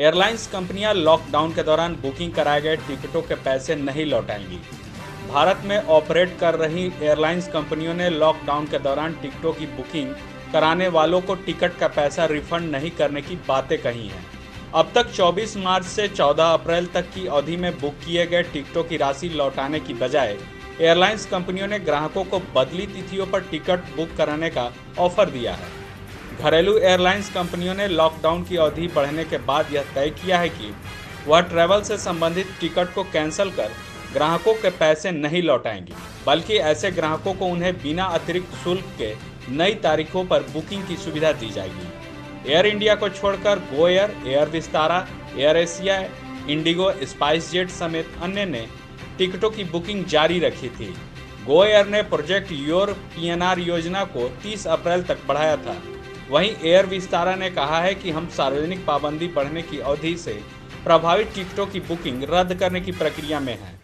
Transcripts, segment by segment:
Airlines कंपनियां lockdown के दौरान बुकिंग कराए गए टिकटों के पैसे नहीं लौटाएंगी। भारत में ऑपरेट कर रही एयरलाइंस कंपनियों ने लॉकडाउन के दौरान टिकटों की बुकिंग कराने वालों को टिकट का पैसा रिफंड नहीं करने की बातें कही हैं। अब तक 24 मार्च से 14 अप्रैल तक की अवधि में बुक किए गए टिकटों की राशि लौटाने की बजाय एयरलाइंस कंपनियों ने ग्राहकों को बदली तिथियों पर टिकट बुक कराने का ऑफर दिया है। घरेलू एयरलाइंस कंपनियों ने लॉकडाउन की अवधि बढ़ने के बाद यह तय किया है कि वह ट्रैवल से संबंधित टिकट को कैंसिल कर ग्राहकों के पैसे नहीं लौटाएंगी, बल्कि ऐसे ग्राहकों को उन्हें बिना अतिरिक्त शुल्क के नई तारीखों पर बुकिंग की सुविधा दी जाएगी। एयर इंडिया को छोड़कर Go Air, air Vistara, air Asia, Indigo, spice jet समेत अन्य ने टिकटों की बुकिंग जारी रखी थी। गो एयर ने प्रोजेक्ट योर पीएनआर योजना को 30 अप्रैल तक बढ़ाया था। वहीं एयर विस्तारा ने कहा है कि हम सार्वजनिक पाबंदी बढ़ने की अवधि से प्रभावित टिकटों की बुकिंग रद्द करने की प्रक्रिया में है।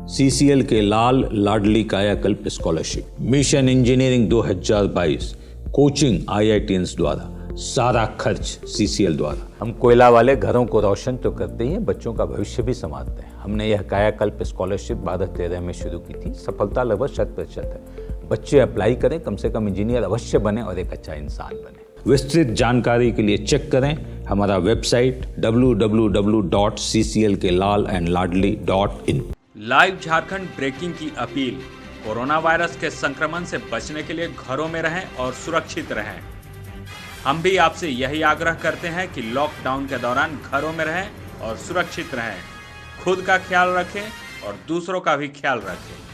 सीसीएल के लाल लाडली कायाकल्प scholarship, mission engineering 2022, coaching IITians द्वारा, सारा खर्च सीसीएल द्वारा। हम कोयला वाले घरों को रोशन तो करते ही हैं, बच्चों का भविष्य भी संवारते हैं। हमने यह कायाकल्प स्कॉलरशिप 2013 में शुरू की थी। सफलता लगभग 100% है। बच्चे अप्लाई करें, कम से कम इंजीनियर अवश्य बने और एक अच्छा इंसान बने। विस्तृत जानकारी के लिए चेक करें हमारा website www.cclkelalandladli.in। Live Jharkhand breaking की अपील। कोरोना वायरस के संक्रमण से बचने के लिए घरों में रहें और सुरक्षित रहें। हम भी आपसे यही आग्रह करते हैं कि लॉकडाउन के दौरान घरों में रहें और सुरक्षित रहें। खुद का ख्याल रखें और दूसरों का भी ख्याल रखें।